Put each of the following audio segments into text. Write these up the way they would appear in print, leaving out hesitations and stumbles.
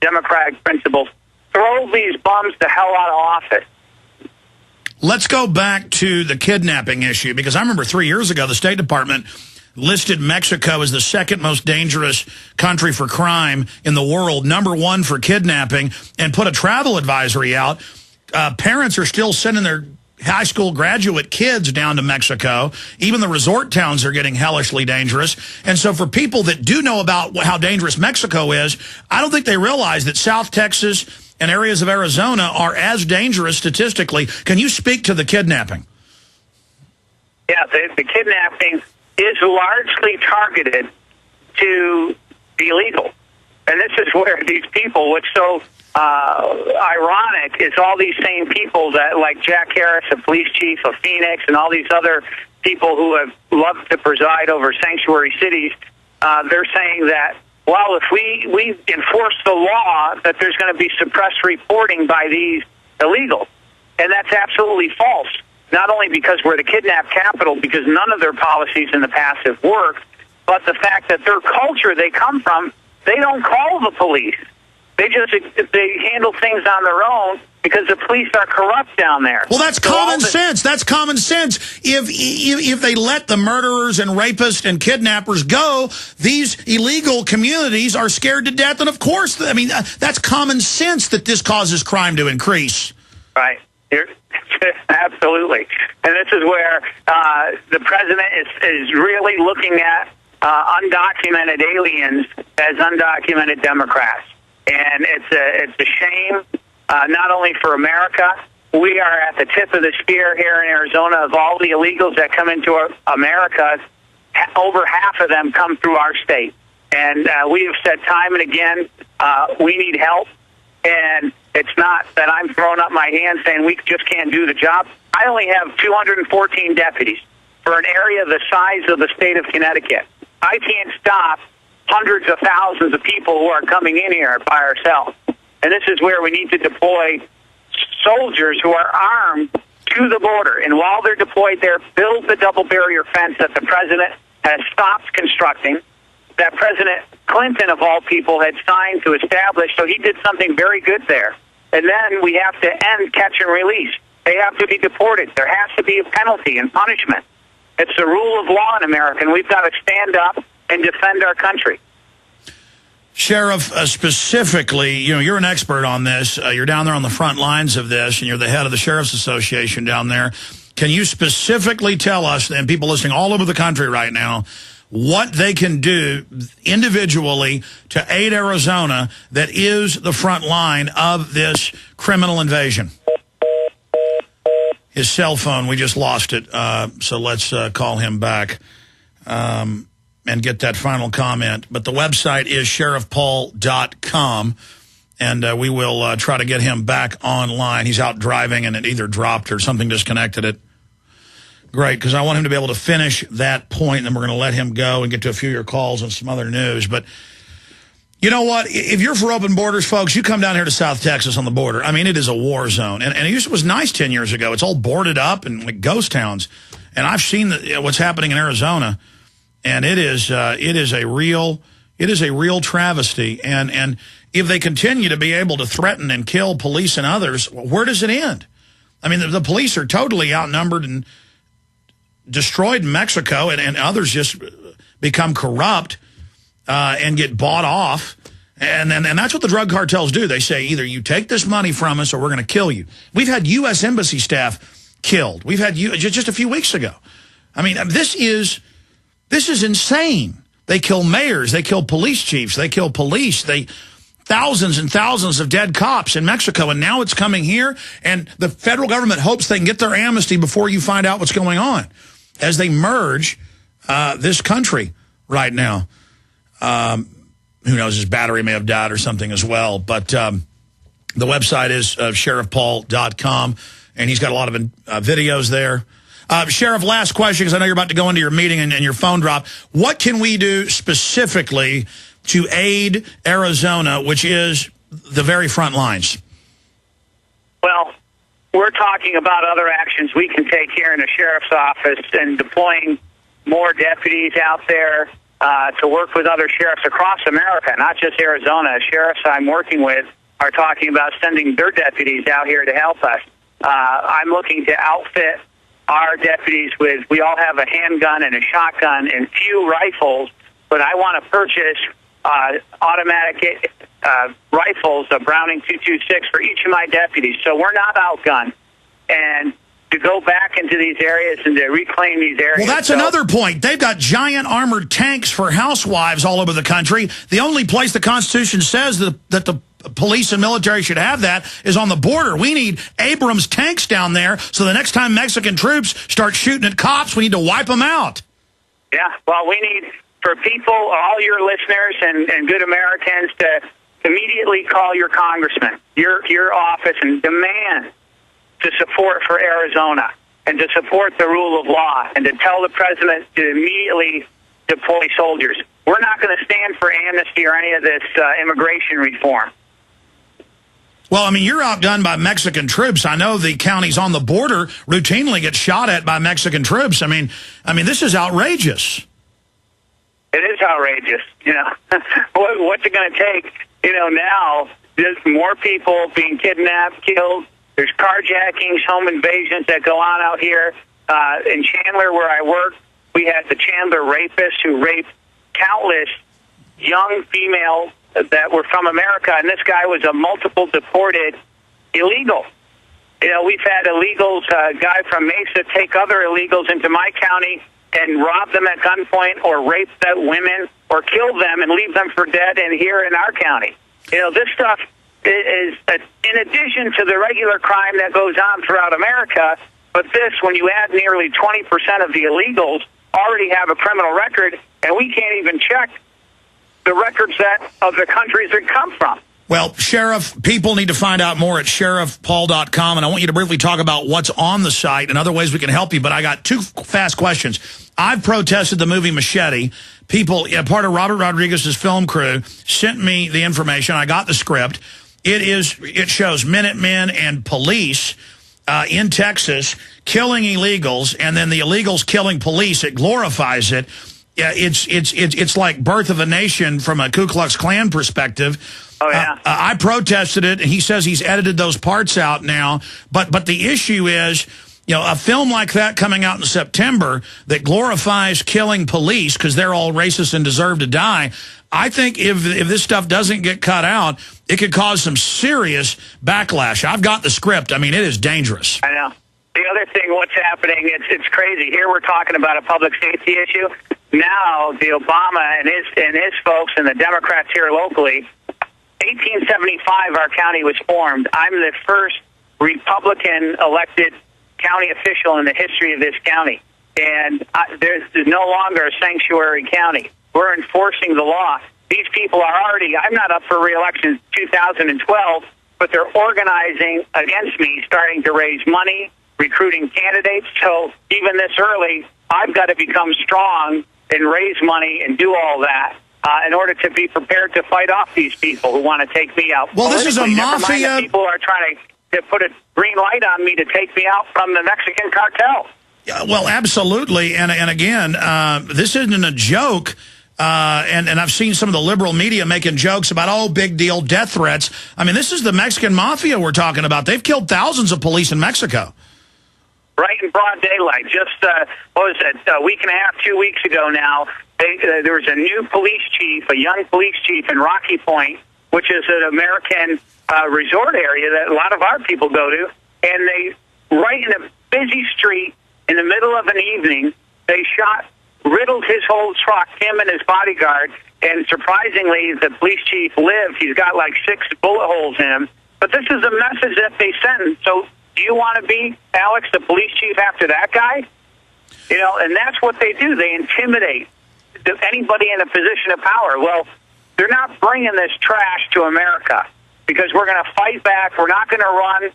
democratic principles. Throw these bums the hell out of office. Let's go back to the kidnapping issue, because I remember 3 years ago, the State Department listed Mexico as the second most dangerous country for crime in the world, #1 for kidnapping, and put a travel advisory out. Parents are still sending their high school graduate kids down to Mexico. Even the resort towns are getting hellishly dangerous. And so for people that do know about how dangerous Mexico is, I don't think they realize that South Texas and areas of Arizona are as dangerous statistically. Can you speak to the kidnapping? Yeah, the kidnapping is largely targeted to the illegal. And this is where these people, what's so ironic is all these same people that, like Jack Harris, the police chief of Phoenix, and all these other people who have loved to preside over sanctuary cities, they're saying that, well, if we enforce the law, that there's going to be suppressed reporting by these illegals. And that's absolutely false. Not only because we're the kidnap capital, because none of their policies in the past have worked, but the fact that their culture they come from, they don't call the police. They handle things on their own because the police are corrupt down there. Well, that's common sense. That's common sense. If they let the murderers and rapists and kidnappers go, these illegal communities are scared to death. And of course, I mean, that's common sense that this causes crime to increase. Right. Absolutely. And this is where the president is really looking at undocumented aliens as undocumented Democrats. And it's a shame, not only for America. We are at the tip of the spear here in Arizona of all the illegals that come into America. Over half of them come through our state. And we have said time and again, we need help. And it's not that I'm throwing up my hand saying we just can't do the job. I only have 214 deputies for an area the size of the state of Connecticut. I can't stop hundreds of thousands of people who are coming in here by ourselves. And this is where we need to deploy soldiers who are armed to the border. And while they're deployed there, build the double barrier fence that the president has stopped constructing, that President Clinton, of all people, had signed to establish. So he did something very good there. And then we have to end catch and release. They have to be deported. There has to be a penalty and punishment. It's the rule of law in America, and we've got to stand up and defend our country. Sheriff, specifically, you're an expert on this. You're down there on the front lines of this, and you're the head of the Sheriff's Association down there. Can you specifically tell us, and people listening all over the country right now, what they can do individually to aid Arizona that is the front line of this criminal invasion? His cell phone, we just lost it, so let's call him back and get that final comment. But the website is sheriffpaul.com, and we will try to get him back online. He's out driving, and it either dropped or something disconnected it. Great, because I want him to be able to finish that point, and then we're going to let him go and get to a few of your calls and some other news. But you know what? If you're for open borders, folks, you come down here to South Texas on the border. I mean, it is a war zone. And it was nice 10 years ago. It's all boarded up and like ghost towns. And I've seen what's happening in Arizona, and it is a real travesty. And if they continue to be able to threaten and kill police and others, where does it end? I mean, the police are totally outnumbered and destroyed in Mexico, and others just become corrupt and get bought off. And that's what the drug cartels do. They say, either you take this money from us or we're going to kill you. We've had U.S. Embassy staff killed. We've had just a few weeks ago. I mean, this is insane. They kill mayors. They kill police chiefs. They kill police. Thousands and thousands of dead cops in Mexico, and now it's coming here, and the federal government hopes they can get their amnesty before you find out what's going on as they merge this country right now. Who knows, his battery may have died or something as well. But the website is sheriffpaul.com, and he's got a lot of videos there. Sheriff, last question, because I know you're about to go into your meeting and your phone dropped. What can we do specifically to aid Arizona, which is the very front lines? Well, we're talking about other actions we can take here in the sheriff's office and deploying more deputies out there. to work with other sheriffs across America, not just Arizona. Sheriffs I'm working with are talking about sending their deputies out here to help us. I'm looking to outfit our deputies with, we all have a handgun and a shotgun and few rifles, but I want to purchase automatic rifles, a Browning 226 for each of my deputies. So we're not outgunned. And to go back into these areas and to reclaim these areas. Well, that's another point. They've got giant armored tanks for housewives all over the country. The only place the Constitution says that the police and military should have that is on the border. We need Abrams tanks down there, so the next time Mexican troops start shooting at cops, we need to wipe them out. Yeah, well, we need, for people, all your listeners and good Americans, to immediately call your congressman, your office, and demand to support for Arizona and to support the rule of law and to tell the president to immediately deploy soldiers. We're not going to stand for amnesty or any of this immigration reform. Well, I mean, you're outgunned by Mexican troops. I know the counties on the border routinely get shot at by Mexican troops. I mean, this is outrageous. It is outrageous. You know, what's it going to take? You know, now there's more people being kidnapped, killed. There's carjackings, home invasions that go on out here. In Chandler, where I work, we had the Chandler rapists who raped countless young females that were from America, and this guy was a multiple deported illegal. You know, we've had illegals, a guy from Mesa, take other illegals into my county and rob them at gunpoint or rape the women or kill them and leave them for dead and here in our county. You know, this stuff is in addition to the regular crime that goes on throughout America, but this, when you add nearly 20% of the illegals already have a criminal record, and we can't even check the records of the countries that come from. Well, Sheriff, people need to find out more at sheriffpaul.com, and I want you to briefly talk about what's on the site and other ways we can help you, but I got two fast questions. I've protested the movie Machete. People, part of Robert Rodriguez's film crew, sent me the information. I got the script. It shows Minutemen and police in Texas killing illegals, and then the illegals killing police. It glorifies it. Yeah, it's like Birth of a Nation from a Ku Klux Klan perspective. Oh, yeah. I protested it, and he says he's edited those parts out now. But the issue is, you know, a film like that coming out in September that glorifies killing police because they're all racist and deserve to die. I think if this stuff doesn't get cut out, it could cause some serious backlash. I've got the script. I mean, it is dangerous. I know. The other thing, what's happening, it's crazy. Here we're talking about a public safety issue. Now, the Obama and his folks and the Democrats here locally, 1875, our county was formed. I'm the first Republican elected county official in the history of this county. And there's no longer a sanctuary county. We're enforcing the law. These people are already, I'm not up for re-election in 2012, but they're organizing against me, starting to raise money, recruiting candidates. So even this early, I've got to become strong and raise money and do all that in order to be prepared to fight off these people who want to take me out. Well, this is a mafia. People are trying to put a green light on me to take me out from the Mexican cartel. Well, absolutely. And again, this isn't a joke. And I've seen some of the liberal media making jokes about, oh, big deal, death threats. I mean, this is the Mexican mafia we're talking about. They've killed thousands of police in Mexico. Right in broad daylight. Just, what was it, a week and a half, 2 weeks ago now, there was a new police chief, a young police chief in Rocky Point, which is an American resort area that a lot of our people go to, and they, right in a busy street, in the middle of an evening, they riddled his whole truck, him and his bodyguard, and surprisingly, the police chief lived. He's got like 6 bullet holes in him. But this is a message that they send. So do you want to be, Alex, the police chief after that guy? You know, and that's what they do. They intimidate anybody in a position of power. Well, they're not bringing this trash to America because we're going to fight back. We're not going to run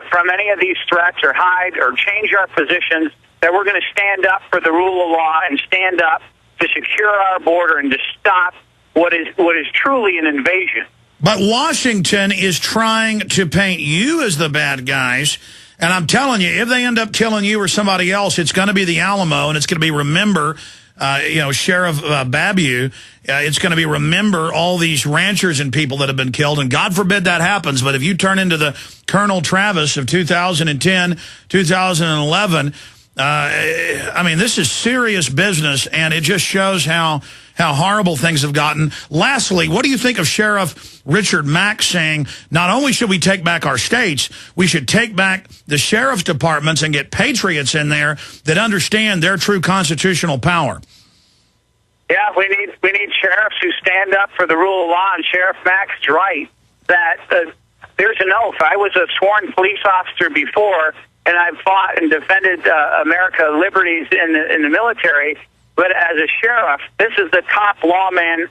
from any of these threats or hide or change our positions, that we're going to stand up for the rule of law and stand up to secure our border and to stop what is truly an invasion. But Washington is trying to paint you as the bad guys. And I'm telling you, if they end up killing you or somebody else, it's going to be the Alamo, and it's going to be, remember, Sheriff Babeu, it's going to be remember all these ranchers and people that have been killed, and God forbid that happens, but if you turn into the Colonel Travis of 2010, 2011, I mean, this is serious business, and it just shows how horrible things have gotten. Lastly, what do you think of Sheriff Richard Mack saying, not only should we take back our states, we should take back the sheriff's departments and get patriots in there that understand their true constitutional power? Yeah, we need sheriffs who stand up for the rule of law, and Sheriff Mack's right that there's an oath. I was a sworn police officer before, and I've fought and defended America's liberties in the military. But as a sheriff, this is the top lawman